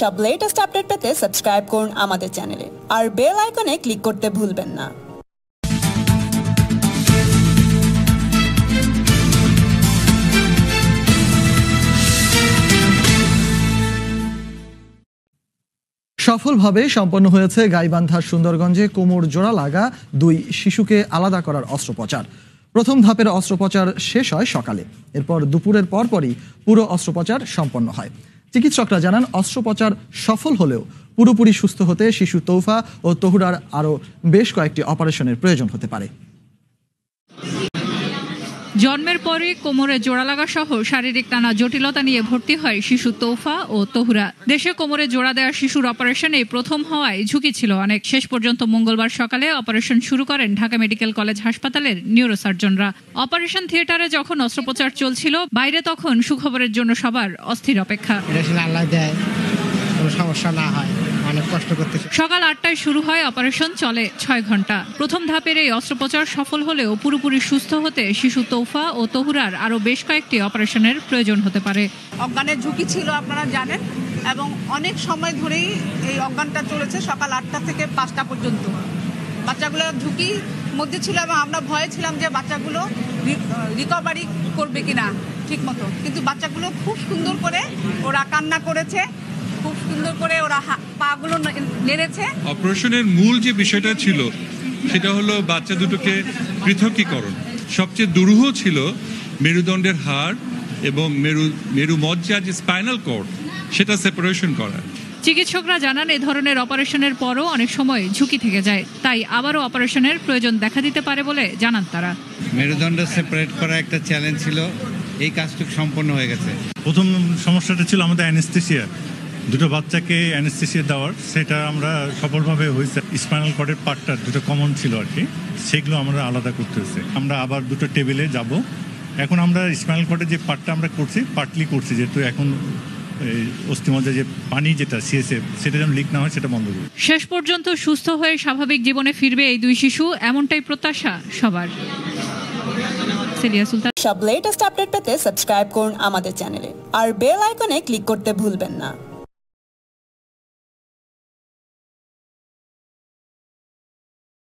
সব latest update পেতে subscribe করুন আমাদের চ্যানেলে আর বেল আইকনে ক্লিক করতে ভুলবেন না। সফলভাবে সম্পন্ন হয়েছে গাইবান্ধার সুন্দরগঞ্জে কোমর জোড়া লাগা 2 শিশুকে আলাদা করার অস্ত্রোপচার। প্রথম ধাপের অস্ত্রোপচার শেষ হয় সকালে, এরপর দুপুরের পরপরই পুরো অস্ত্রোপচার সম্পন্ন হয়। চিকিৎসকরা জানান, অস্ত্রোপচার সফল হলেও পুরোপুরি সুস্থ হতে শিশু তৌফা ও তহুরার আরও বেশ কয়েকটি অপারেশনের প্রয়োজন হতে পারে। জন্মের পরে কোমরে জোড়া লাগা সহ শারীরিক নানা জটিলতা নিয়ে ভর্তি হয় শিশু তৌফা ও তহুরা। দেশে কোমরে জোড়া দেওয়া শিশুর অপারেশনে প্রথম হওয়ায় ঝুঁকি ছিল অনেক। শেষ পর্যন্ত মঙ্গলবার সকালে অপারেশন শুরু করেন ঢাকা মেডিকেল কলেজ হাসপাতালের নিউরোসার্জনরা। অপারেশন থিয়েটারে যখন অস্ত্রোপচার চলছিল, বাইরে তখন সুখবরের জন্য সবার অস্থির অপেক্ষা। সমস্যা না হয়, অনেক কষ্ট করতে। সকাল 8টায় শুরু হয় অপারেশন, চলে 6 ঘন্টা। প্রথম ধাপের এই অস্ত্রোপচার সফল হলেও পুরোপুরি সুস্থ হতে শিশু তৌফা ও তহুরার আরও বেশ কয়েকটি অপারেশনের প্রয়োজন হতে পারে। অজ্ঞানের ঝুঁকি ছিল, আপনারা জানেন, এবং অনেক সময় ধরেই এই অজ্ঞানটা চলেছে, সকাল 8টা থেকে 5টা পর্যন্ত। বাচ্চাগুলো ঝুঁকির মধ্যে ছিল এবং আমরা ভয়ে ছিলাম যে বাচ্চাগুলো রিকভারি করবে কিনা ঠিক মতো, কিন্তু বাচ্চাগুলো খুব সুন্দর করে ওরা কান্না করেছে, খুব সুন্দর করে ওরা পাগুলো নেড়েছে। অপারেশনের মূল যে বিষয়টা ছিল সেটা হলো বাচ্চা দুটোকে পৃথকীকরণ। সবচেয়ে দুরূহ ছিল মেরুদণ্ডের হাড় এবং মেরু মজ্জা যে স্পাইনাল কর্ড, সেটা সেপারেশন করা। চিকিৎসকরা জানান, এই ধরনের অপারেশনের পরও অনেক সময় ঝুঁকি থেকে যায়, তাই আবারও অপারেশনের প্রয়োজন দেখা দিতে পারে বলে জানান তারা। মেরুদণ্ড সেপারেট করা একটা চ্যালেঞ্জ ছিল, এই কাজটুকু সম্পন্ন হয়ে গেছে। প্রথম সমস্যাটা ছিল আমাদের অ্যানেস্থেসিয়া, দুটো বাচ্চাকে অ্যানেস্থেসিয়া দেওয়ার, সেটা আমরা সফলভাবে হয়েছে। স্পাইনাল কর্ডের পার্টটা দুটো কমন ছিল আর কি, সেগুলো আমরা আলাদা করতে হয়েছে। আমরা আবার দুটো টেবিলে যাব। এখন আমরা স্পাইনাল কর্ডের যে পার্টটা আমরা করছি, পার্টলি করছি, যেহেতু এখন অস্থিমজ্জা যে পানি যেটা সিএসএফ, সেটা যেন লিক না হয়, সেটা বন্ধ করব। শেষ পর্যন্ত সুস্থ হয়ে স্বাভাবিক জীবনে ফিরবে এই 2 শিশু, এমনটাই প্রত্যাশা সবার। সব লেটেস্ট আপডেট পেতে সাবস্ক্রাইব করুন আমাদের চ্যানেলে আর বেল আইকনে ক্লিক করতে ভুলবেন না।